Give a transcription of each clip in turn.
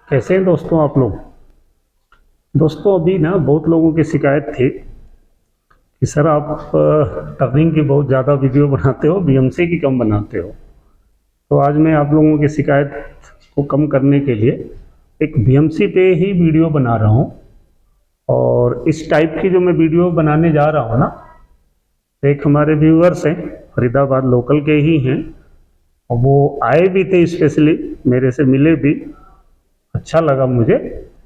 कैसे हैं दोस्तों आप लोग। दोस्तों अभी ना बहुत लोगों की शिकायत थी कि सर आप टर्निंग की बहुत ज़्यादा वीडियो बनाते हो, बीएमसी की कम बनाते हो। तो आज मैं आप लोगों की शिकायत को कम करने के लिए एक बीएमसी पे ही वीडियो बना रहा हूँ। और इस टाइप की जो मैं वीडियो बनाने जा रहा हूँ ना, एक हमारे व्यूअर्स हैं, फरीदाबाद लोकल के ही हैं, और वो आए भी थे स्पेशली, मेरे से मिले भी, अच्छा लगा मुझे।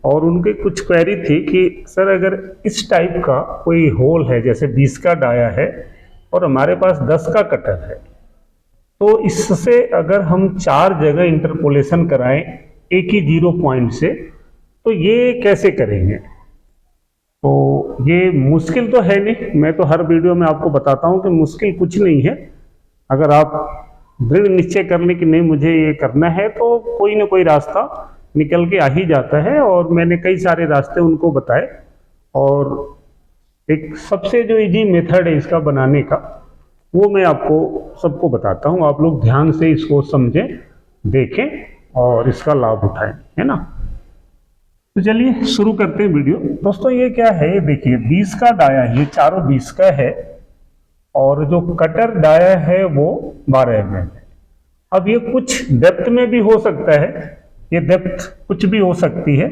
और उनकी कुछ क्वेरी थी कि सर अगर इस टाइप का कोई होल है, जैसे 20 का डाया है और हमारे पास 10 का कटर है, तो इससे अगर हम 4 जगह इंटरपोलेशन कराएं एक ही 0 पॉइंट से, तो ये कैसे करेंगे। तो ये मुश्किल तो है नहीं, मैं तो हर वीडियो में आपको बताता हूं कि मुश्किल कुछ नहीं है। अगर आप दृढ़ निश्चय कर लें कि नहीं मुझे ये करना है, तो कोई ना कोई रास्ता निकल के आ ही जाता है। और मैंने कई सारे रास्ते उनको बताए, और एक सबसे जो इजी मेथड है इसका बनाने का, वो मैं आपको सबको बताता हूँ। आप लोग ध्यान से इसको समझें, देखें और इसका लाभ उठाएं, है ना। तो चलिए शुरू करते हैं वीडियो। दोस्तों ये क्या है, ये देखिए 20 का डाया है, ये चारों 20 का है, और जो कटर डाया है वो 12 mm है। अब ये कुछ डेप्थ में भी हो सकता है, ये डेप्थ कुछ भी हो सकती है,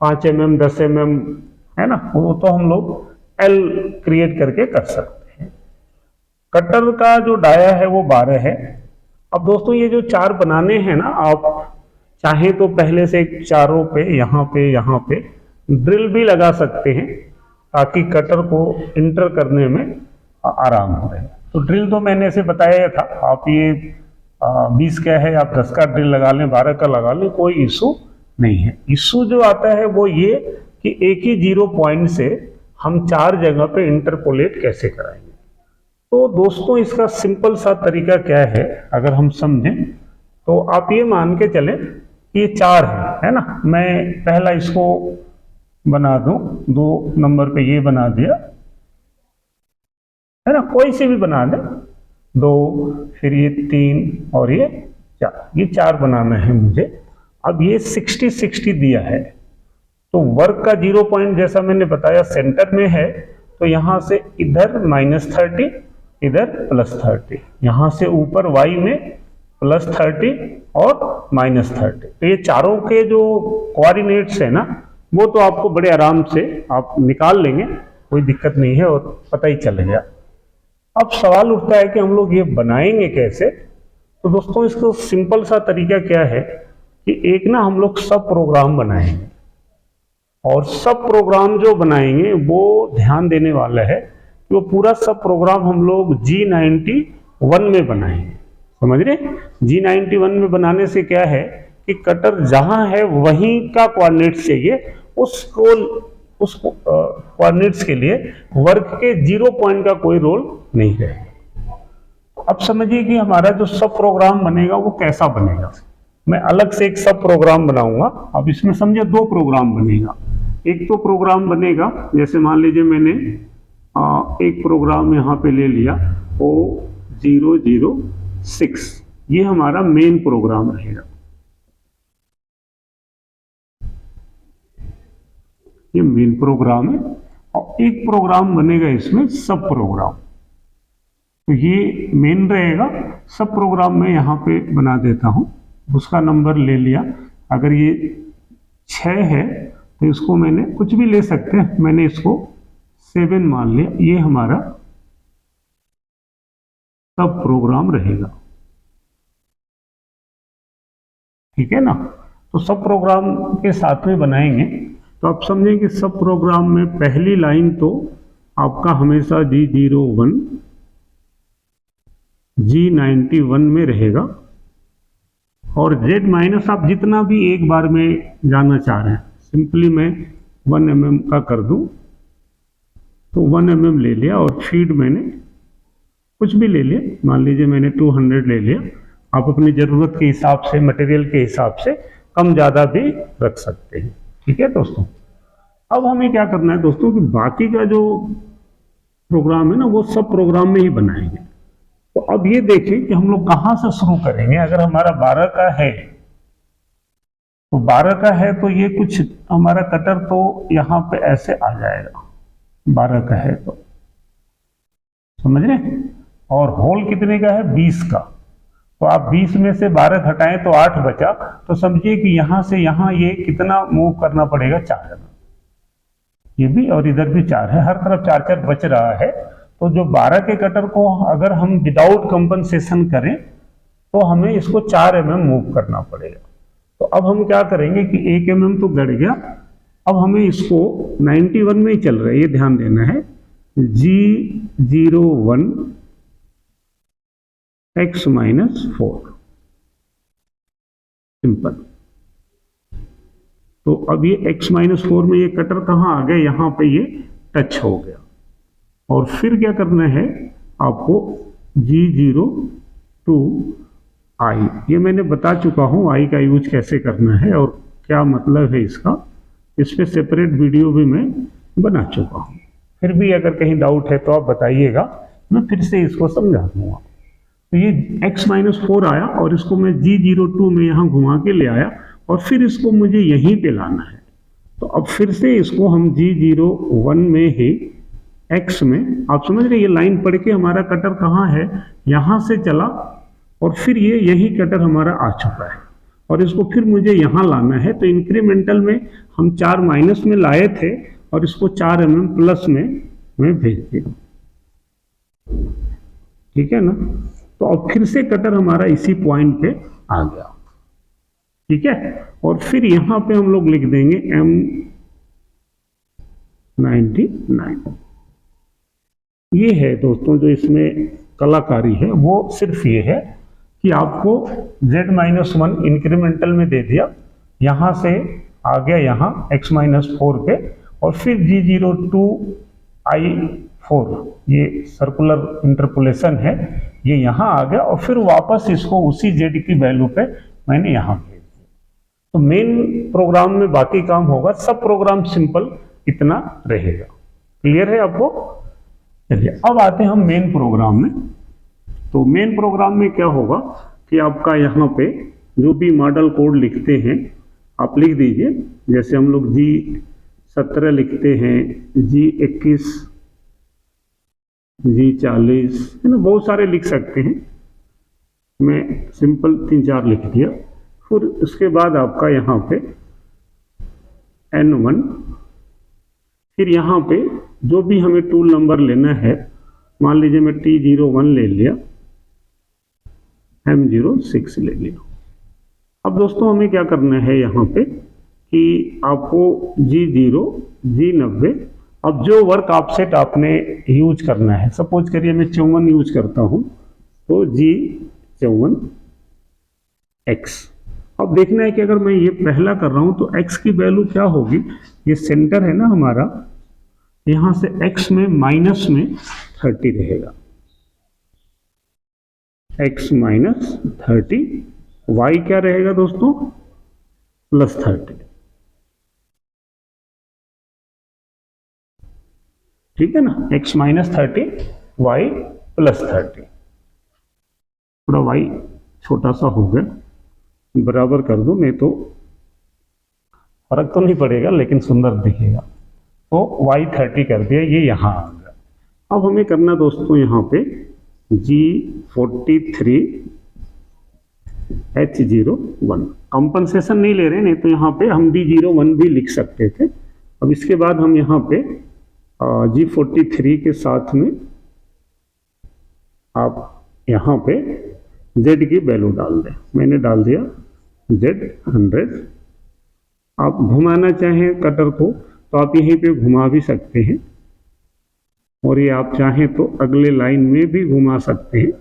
5 mm 10 mm, है ना, वो तो हम लोग एल क्रिएट करके कर सकते हैं। कटर का जो डाया है वो 12 है। अब दोस्तों ये जो 4 बनाने हैं ना, आप चाहे तो पहले से चारों पे यहाँ पे ड्रिल भी लगा सकते हैं, ताकि कटर को इंटर करने में आराम हो रहे। तो ड्रिल तो मैंने ऐसे बताया था, आप ये 20 का है आप 10 का ड्रिल लगा लें, 12 का लगा लें, कोई इशू नहीं है। इशू जो आता है वो ये कि एक ही 0 पॉइंट से हम 4 जगह पे इंटरपोलेट कैसे कराएंगे। तो दोस्तों इसका सिंपल सा तरीका क्या है, अगर हम समझें तो आप ये मान के चलें कि ये 4 है ना। मैं पहला इसको बना दूं, 2 नंबर पे ये बना दिया, है ना, कोई से भी बना दें, 2, फिर ये 3 और ये 4, ये 4 बनाना है मुझे। अब ये 60-60 दिया है, तो वर्क का 0 पॉइंट जैसा मैंने बताया सेंटर में है, तो यहां से इधर -30, इधर +30, यहां से ऊपर y में +30 और -30। तो ये चारों के जो कोऑर्डिनेट्स है ना, वो तो आपको बड़े आराम से आप निकाल लेंगे, कोई दिक्कत नहीं है और पता ही चल गया। अब सवाल उठता है कि हम लोग ये बनाएंगे कैसे। तो दोस्तों इसको सिंपल सा तरीका क्या है कि एक ना हम लोग सब प्रोग्राम बनाएंगे, और सब प्रोग्राम जो बनाएंगे वो ध्यान देने वाला है कि वो पूरा सब प्रोग्राम हम लोग G91 में बनाएंगे। समझ रहे, G91 में बनाने से क्या है कि कटर जहां है वहीं का कोऑर्डिनेट्स चाहिए, उस कोऑर्डिनेट्स के लिए वर्क के 0 पॉइंट का कोई रोल नहीं है। अब समझिए कि हमारा जो सब प्रोग्राम बनेगा वो कैसा बनेगा। मैं अलग से एक सब प्रोग्राम बनाऊंगा। अब इसमें समझिए 2 प्रोग्राम बनेगा। एक तो प्रोग्राम बनेगा, जैसे मान लीजिए मैंने एक प्रोग्राम यहाँ पे ले लिया, O006, ये हमारा मेन प्रोग्राम रहेगा, ये मेन प्रोग्राम है। और एक प्रोग्राम बनेगा इसमें सब प्रोग्राम, तो ये मेन रहेगा। सब प्रोग्राम मैं यहाँ पे बना देता हूँ, उसका नंबर ले लिया। अगर ये 6 है तो इसको मैंने कुछ भी ले सकते हैं, मैंने इसको 7 मान लिया। ये हमारा सब प्रोग्राम रहेगा, ठीक है ना। तो सब प्रोग्राम के साथ में बनाएंगे, तो आप समझें कि सब प्रोग्राम में पहली लाइन तो आपका हमेशा G01 G91 में रहेगा, और Z- आप जितना भी एक बार में जाना चाह रहे हैं, सिंपली मैं 1 mm का कर दूं, तो 1 mm ले लिया, और फीड मैंने कुछ भी ले लिया, मान लीजिए मैंने 200 ले लिया। आप अपनी ज़रूरत के हिसाब से, मटेरियल के हिसाब से कम ज़्यादा भी रख सकते हैं, ठीक है दोस्तों। अब हमें क्या करना है दोस्तों कि बाकी का जो प्रोग्राम है ना, वो सब प्रोग्राम में ही बनाएंगे। तो अब ये देखिए कि हम लोग कहाँ से शुरू करेंगे। अगर हमारा 12 का है तो 12 का है तो ये कुछ हमारा कटर तो यहाँ पे ऐसे आ जाएगा, 12 का है तो, समझ रहे। और होल कितने का है, 20 का। तो आप 20 में से 12 घटाएं तो 8 बचा। तो समझिए कि यहां से यहां ये कितना मूव करना पड़ेगा, 4। ये भी और इधर भी 4 है, हर तरफ 4 4 बच रहा है। तो जो 12 के कटर को अगर हम विदाउट कंपनसेशन करें तो हमें इसको 4 mm मूव करना पड़ेगा। तो अब हम क्या करेंगे कि 1 mm तो गड़ गया, अब हमें इसको 91 में ही चल रहा है, ये ध्यान देना है। G01 x-4 simple. तो अब ये x-4 में ये कटर कहाँ आ गया, यहां पे ये टच हो गया। और फिर क्या करना है आपको, G02 I, ये मैंने बता चुका हूं I का यूज कैसे करना है और क्या मतलब है इसका, इस पे सेपरेट वीडियो भी मैं बना चुका हूं। फिर भी अगर कहीं डाउट है तो आप बताइएगा, मैं फिर से इसको समझा दूंगा। तो ये x-4 आया और इसको मैं G02 में यहाँ घुमा के ले आया और फिर इसको मुझे यहीं पे लाना है। तो अब फिर से इसको हम G01 में ही x में, आप समझ रहे, ये लाइन पढ़ के हमारा कटर कहाँ है, यहाँ से चला और फिर ये यही कटर हमारा आ चुका है और इसको फिर मुझे यहाँ लाना है। तो इंक्रीमेंटल में हम 4 माइनस में लाए थे और इसको 4 mm प्लस में मैं भेज दिया, ठीक है ना। तो अब फिर से कटर हमारा इसी पॉइंट पे आ गया, ठीक है। और फिर यहां पे हम लोग लिख देंगे M99। ये है दोस्तों जो इसमें कलाकारी है, वो सिर्फ ये है कि आपको Z-1 इंक्रीमेंटल में दे दिया, यहां से आ गया यहाँ x-4 पे, और फिर G02 I4, ये सर्कुलर इंटरपोलेशन है, ये यहाँ आ गया और फिर वापस इसको उसी z की वैल्यू पे मैंने यहाँ भेज दिया। तो मेन प्रोग्राम में बाकी काम होगा, सब प्रोग्राम सिंपल इतना रहेगा। क्लियर है आपको? चलिए अब आते हैं हम मेन प्रोग्राम में। तो मेन प्रोग्राम में क्या होगा कि आपका यहाँ पे जो भी मॉडल कोड लिखते हैं आप लिख दीजिए, जैसे हम लोग G17 लिखते हैं, G21, G40 है ना, बहुत सारे लिख सकते हैं, मैं सिंपल 3-4 लिख दिया। फिर उसके बाद आपका यहाँ पे N1, फिर यहाँ पे जो भी हमें टूल नंबर लेना है, मान लीजिए मैं T01 ले लिया, M06 ले लिया। अब दोस्तों हमें क्या करना है यहाँ पे कि आपको G0, G90, अब जो वर्क ऑफसेट आपने यूज करना है, सपोज करिए मैं 54 यूज करता हूँ, तो G54X। अब देखना है कि अगर मैं ये पहला कर रहा हूँ तो X की वैल्यू क्या होगी, ये सेंटर है ना हमारा, यहाँ से X में माइनस में 30 रहेगा, X माइनस 30, Y क्या रहेगा दोस्तों, प्लस 30, ठीक है ना, X माइनस 30, Y प्लस 30। थोड़ा Y छोटा सा हो गया, बराबर कर दो, नहीं तो फर्क तो नहीं पड़ेगा लेकिन सुंदर दिखेगा। तो Y 30 कर दिया, ये यहाँ आ गया। अब हमें करना दोस्तों यहाँ पे G43 H01, कंपनसेशन नहीं ले रहे, नहीं तो यहाँ पे हम D01 भी लिख सकते थे। अब इसके बाद हम यहाँ पे G43 के साथ में आप यहाँ पे Z की वैल्यू डाल दें, मैंने डाल दिया Z100। आप घुमाना चाहें कटर को तो आप यहीं पे घुमा भी सकते हैं, और ये आप चाहें तो अगले लाइन में भी घुमा सकते हैं,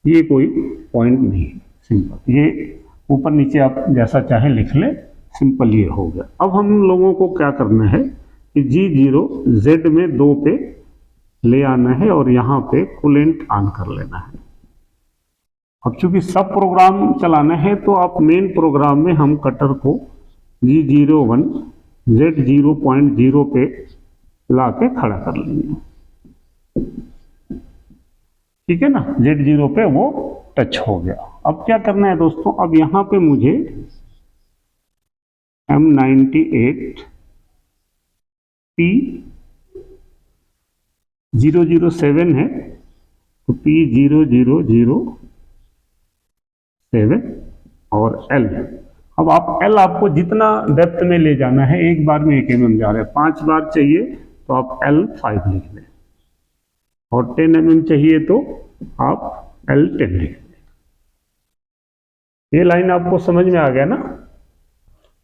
ये कोई पॉइंट नहीं है, सिंपल, ये ऊपर नीचे आप जैसा चाहें लिख लें, सिंपल ये हो गया। अब हम लोगों को क्या करना है कि G0 Z में 2 पे ले आना है और यहाँ पे कूलेंट ऑन कर लेना है। अब चूंकि सब प्रोग्राम चलाना है तो आप मेन प्रोग्राम में हम कटर को G01 Z0.0 पे ला के खड़ा कर लेंगे, ठीक है ना, Z0 पे वो टच हो गया। अब क्या करना है दोस्तों, अब यहाँ पे मुझे M98 P007 है, तो P0007 और L। अब आप L आपको जितना डेप्थ में ले जाना है, एक बार में 1 mm जा रहे हैं, 5 बार चाहिए तो आप L5 लिख लें, और 10 mm चाहिए तो आप L10 लिख लें। ये लाइन आपको समझ में आ गया ना?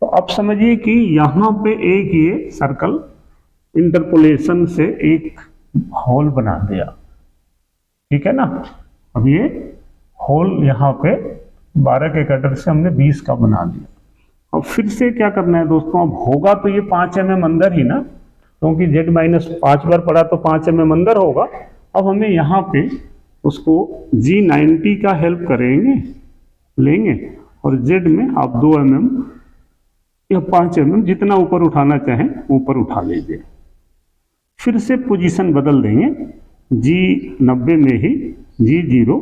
तो अब समझिए कि यहां पे एक ये सर्कल इंटरपोलेशन से एक होल बना दिया, ठीक है ना? अब ये होल यहाँ पे 12 के कटर से हमने 20 का बना दिया। अब फिर से क्या करना है दोस्तों, अब होगा तो ये 5 mm अंदर ही ना, क्योंकि Z-5 बार पड़ा तो 5 mm अंदर होगा। अब हमें यहाँ पे उसको G90 का हेल्प करेंगे, लेंगे, और Z में आप 2 mm या 5 mm जितना ऊपर उठाना चाहें ऊपर उठा लीजिए। फिर से पोजीशन बदल देंगे, G90 में ही G0,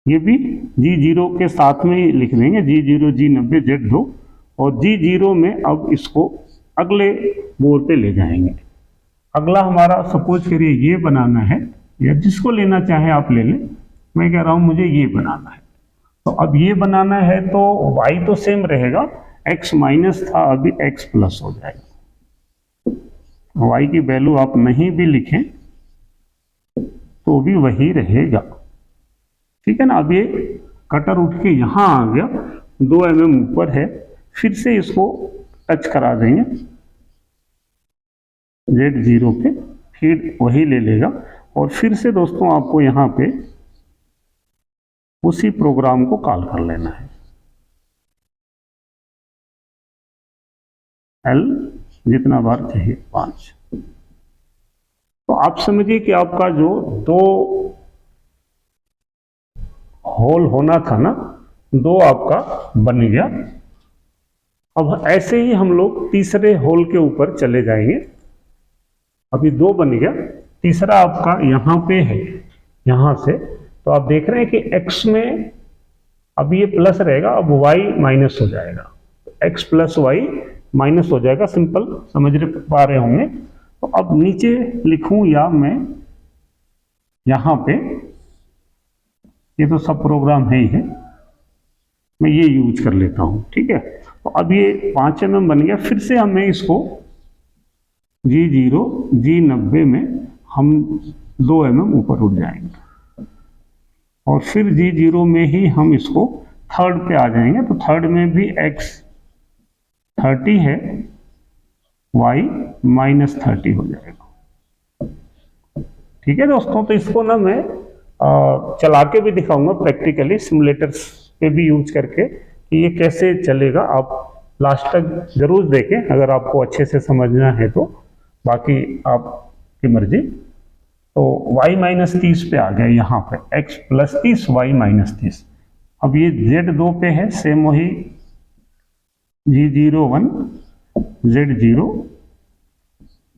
ये भी G0 के साथ में ही लिख देंगे, G0 G90 Z2, और G0 में अब इसको अगले बोर पे ले जाएंगे। अगला हमारा सपोज करिए ये बनाना है, या जिसको लेना चाहे आप ले लें, मैं कह रहा हूं मुझे ये बनाना है। तो अब ये बनाना है तो y तो सेम रहेगा, x माइनस था अभी x प्लस हो जाएगा। y की वैल्यू आप नहीं भी लिखें तो भी वही रहेगा, ठीक है ना? अब ये कटर उठ के यहां आ गया, 2 mm ऊपर है, फिर से इसको टच करा देंगे Z0 पे, फिर वही ले लेगा, और फिर से दोस्तों आपको यहाँ पे उसी प्रोग्राम को कॉल कर लेना है। L जितना बार चाहिए 5। तो आप समझिए कि आपका जो 2 होल होना था ना, 2 आपका बन गया। अब ऐसे ही हम लोग तीसरे होल के ऊपर चले जाएंगे। अभी 2 बन गया, तीसरा आपका यहाँ पे है, यहाँ से तो आप देख रहे हैं कि x में अब ये प्लस रहेगा, अब y माइनस हो जाएगा, x प्लस y माइनस हो जाएगा। सिंपल समझ पा रहे होंगे। तो अब नीचे लिखूं या मैं यहाँ पे, ये तो सब प्रोग्राम है ही है, मैं ये यूज कर लेता हूं, ठीक है? तो अब ये 5 mm बन गया। फिर से हमें इसको G0 G90 में हम 2 mm ऊपर उठ जाएंगे, और फिर G0 में ही हम इसको थर्ड पे आ जाएंगे। तो थर्ड में भी x 30 है, y माइनस 30 हो जाएगा, ठीक है दोस्तों? तो इसको ना मैं चला के भी दिखाऊंगा प्रैक्टिकली, सिमुलेटर्स पे भी यूज करके कि ये कैसे चलेगा। आप लास्ट तक जरूर देखें अगर आपको अच्छे से समझना है तो, बाकी आपकी मर्जी। तो y माइनस 30 पे आ गया, यहाँ पे x प्लस 30 y माइनस 30। अब ये Z2 पे है, सेम वही G01 Z0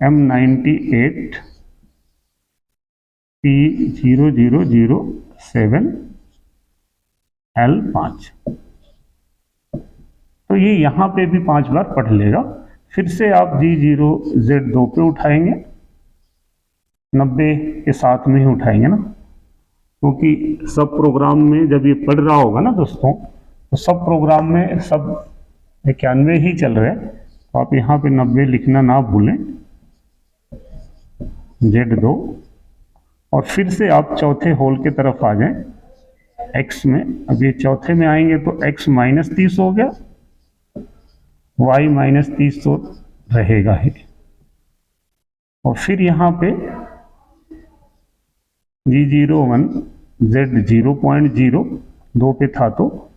M98 P0007 L5। तो ये यहाँ पे भी 5 बार पढ़ लेगा। फिर से आप G0 Z2 पे उठाएंगे, 90 के साथ में ही उठाएंगे ना, क्योंकि सब प्रोग्राम में जब ये पढ़ रहा होगा ना दोस्तों, तो सब प्रोग्राम में सब 91 ही चल रहे हैं। तो आप यहाँ पे 90 लिखना ना भूलें, Z2, और फिर से आप चौथे होल के तरफ आ जाएं x में। अब ये चौथे में आएंगे तो x माइनस 30 हो गया, y माइनस 30 तो रहेगा ही, और फिर यहाँ पे G01 Z0.0 2 पे था तो,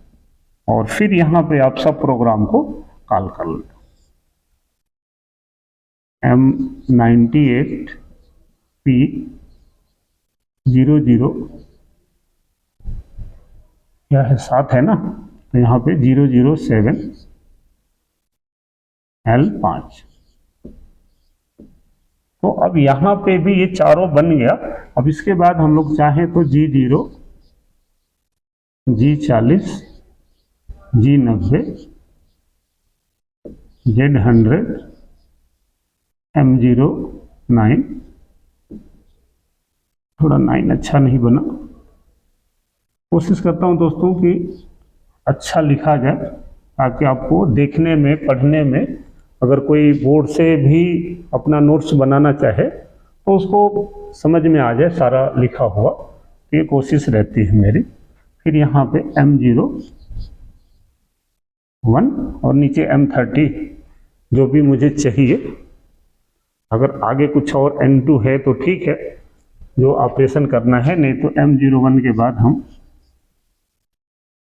और फिर यहाँ पे आप सब प्रोग्राम को कॉल कर लो। M98 P00 क्या है, 7 है ना, तो यहाँ पे 007 L5। तो अब यहाँ पे भी ये चारों बन गया। अब इसके बाद हम लोग चाहें तो G0 G40 G90 Z100 M09, थोड़ा 9 अच्छा नहीं बना, कोशिश करता हूँ दोस्तों कि अच्छा लिखा जाए ताकि आपको देखने में, पढ़ने में, अगर कोई बोर्ड से भी अपना नोट्स बनाना चाहे तो उसको समझ में आ जाए सारा लिखा हुआ। ये कोशिश रहती है मेरी। फिर यहाँ पे M01 और नीचे M30 जो भी मुझे चाहिए। अगर आगे कुछ और N2 है तो ठीक है, जो ऑपरेशन करना है, नहीं तो M01 के बाद हम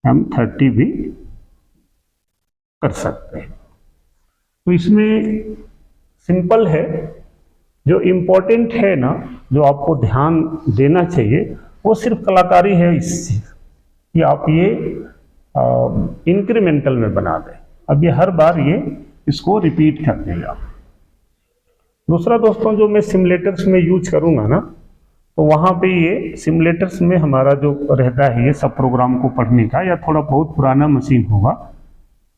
M30 भी कर सकते हैं। तो इसमें सिंपल है, जो इम्पोर्टेंट है ना, जो आपको ध्यान देना चाहिए वो सिर्फ कलाकारी है इससे कि आप ये इंक्रीमेंटल में बना दें। अब ये हर बार ये इसको रिपीट कर देगा। दूसरा दोस्तों, जो मैं सिमुलेटर्स में यूज करूँगा ना, तो वहाँ पे ये सिमुलेटर्स में हमारा जो रहता है ये सब प्रोग्राम को पढ़ने का, या थोड़ा बहुत पुराना मशीन होगा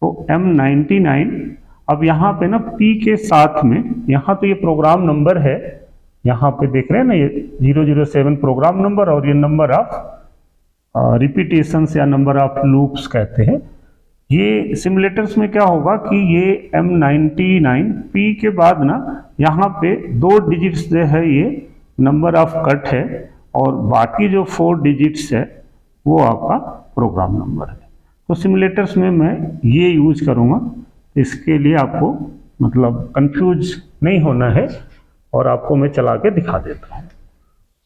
तो M99। अब यहाँ पे ना P के साथ में, यहाँ तो ये प्रोग्राम नंबर है, यहाँ पे देख रहे हैं ना ये 007 प्रोग्राम नंबर, और ये नंबर ऑफ रिपीटेशंस या नंबर ऑफ लूप्स कहते हैं। ये सिमुलेटर्स में क्या होगा कि ये M99 P के बाद ना यहाँ पे 2 डिजिट्स जो है ये नंबर ऑफ कट है, और बाकी जो 4 डिजिट्स है वो आपका प्रोग्राम नंबर है। तो सिमुलेटर्स में मैं ये यूज करूँगा, इसके लिए आपको मतलब कंफ्यूज नहीं होना है, और आपको मैं चला के दिखा देता हूँ।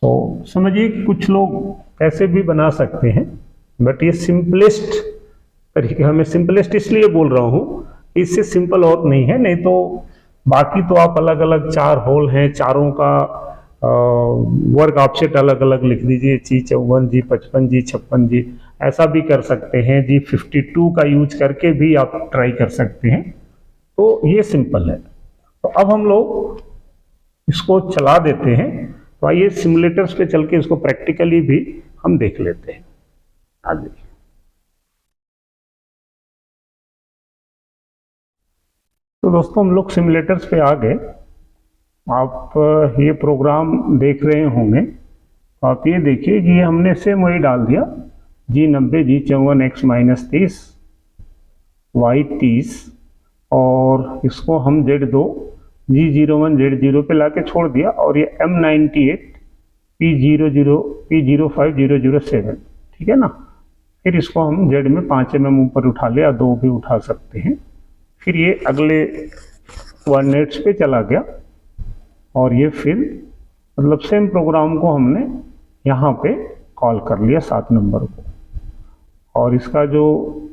तो समझिए कि कुछ लोग कैसे भी बना सकते हैं, बट ये सिंपलेस्ट तरीका, मैं सिंपलेस्ट इसलिए बोल रहा हूँ, इससे सिंपल और नहीं है। नहीं तो बाकी तो आप अलग अलग 4 होल हैं, चारों का वर्क ऑफसेट अलग अलग लिख दीजिए, G54, G55, G56, ऐसा भी कर सकते हैं। G52 का यूज करके भी आप ट्राई कर सकते हैं। तो ये सिंपल है। तो अब हम लोग इसको चला देते हैं। तो आइए सिमुलेटर्स पे चल के इसको प्रैक्टिकली भी हम देख लेते हैं। आगे तो दोस्तों हम लोग सिमुलेटर्स पे आ गए। आप ये प्रोग्राम देख रहे होंगे, तो आप ये देखिए कि हमने सेम वही डाल दिया, G90, G54, X-30, Y30, और इसको हम Z2, G01, Z0 पे लाके छोड़ दिया, और ये M98, P00, P05, 007, ठीक है ना। फिर इसको हम Z में 5 mm ऊपर उठा ले, या 2 भी उठा सकते हैं। फिर ये अगले कोऑर्डिनेट्स पे चला गया, और ये फिर मतलब सेम प्रोग्राम को हमने यहाँ पे कॉल कर लिया 7 नंबर को, और इसका जो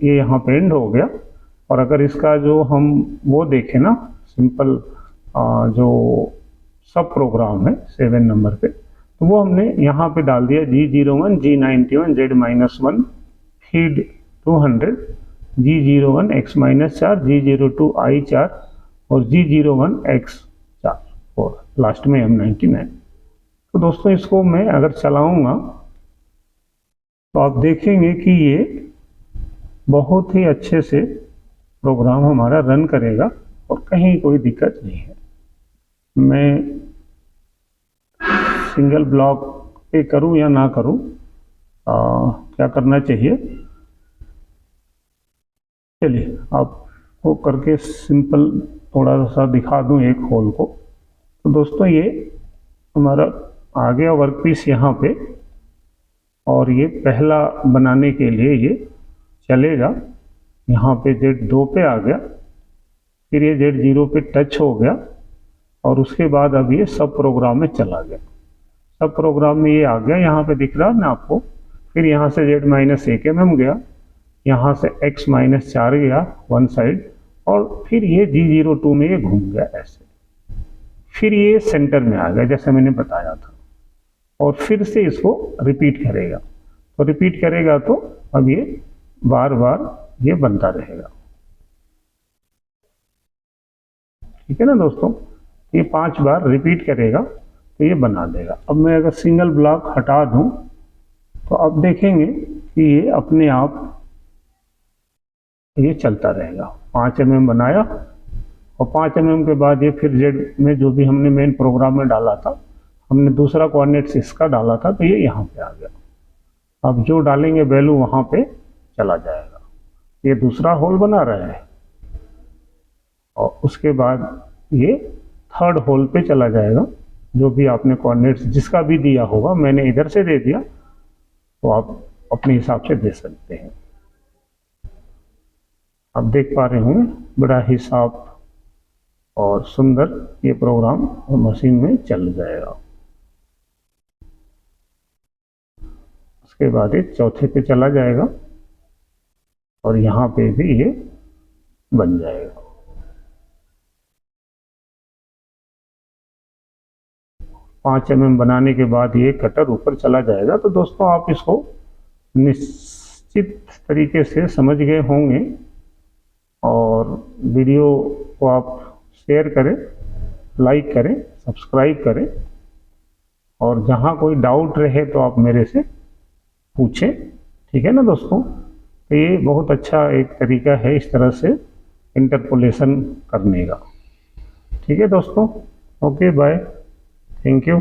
ये यहाँ पे एंड हो गया। और अगर इसका जो हम वो देखें ना, सिंपल जो सब प्रोग्राम है 7 नंबर पे, तो वो हमने यहाँ पे डाल दिया G01, G91, Z-1, feed 200, G01, X-4, G02, I4, और G01, X4, और लास्ट में M99। तो दोस्तों इसको मैं अगर चलाऊंगा तो आप देखेंगे कि ये बहुत ही अच्छे से प्रोग्राम हमारा रन करेगा, और कहीं कोई दिक्कत नहीं है। मैं सिंगल ब्लॉक पे करूं या ना करूं, क्या करना चाहिए, चलिए आपको करके सिंपल थोड़ा सा दिखा दूं एक होल को। तो दोस्तों ये हमारा आ गया वर्क पीस यहाँ पे, और ये पहला बनाने के लिए ये चलेगा। यहाँ पे Z2 पे आ गया, फिर ये Z0 पे टच हो गया, और उसके बाद अब ये सब प्रोग्राम में चला गया। सब प्रोग्राम में ये आ गया, यहाँ पे दिख रहा है ना आपको। फिर यहाँ से Z-1 mm गया, यहाँ से X-4 गया वन साइड, और फिर ये G02 में ये घूम गया ऐसे। फिर ये सेंटर में आ गया जैसे मैंने बताया था, और फिर से इसको रिपीट करेगा। तो रिपीट करेगा तो अब ये बार बार ये बनता रहेगा, ठीक है ना दोस्तों। ये 5 बार रिपीट करेगा तो ये बना देगा। अब मैं अगर सिंगल ब्लॉक हटा दूं तो अब देखेंगे कि ये अपने आप ये चलता रहेगा। 5 mm बनाया, और 5 mm के बाद ये फिर जेड में जो भी हमने मेन प्रोग्राम में डाला था, हमने दूसरा कोऑर्डिनेट्स इसका डाला था, तो ये यहाँ पे आ गया। अब जो डालेंगे वैल्यू वहाँ पे चला जाएगा। ये दूसरा होल बना रहा है और उसके बाद ये थर्ड होल पे चला जाएगा। जो भी आपने कोऑर्डिनेट्स जिसका भी दिया होगा, मैंने इधर से दे दिया तो आप अपने हिसाब से दे सकते हैं। आप देख पा रहे होंगे बड़ा ही साफ और सुंदर ये प्रोग्राम मशीन में चल जाएगा। उसके बाद ये चौथे पे चला जाएगा और यहाँ पे भी ये बन जाएगा। पाँच mm बनाने के बाद ये कटर ऊपर चला जाएगा। तो दोस्तों आप इसको निश्चित तरीके से समझ गए होंगे और वीडियो को आप शेयर करें, लाइक करें, सब्सक्राइब करें और जहाँ कोई डाउट रहे तो आप मेरे से पूछें। ठीक है ना दोस्तों? तो ये बहुत अच्छा एक तरीका है इस तरह से इंटरपोलेशन करने का। ठीक है दोस्तों, ओके बाय, थैंक यू।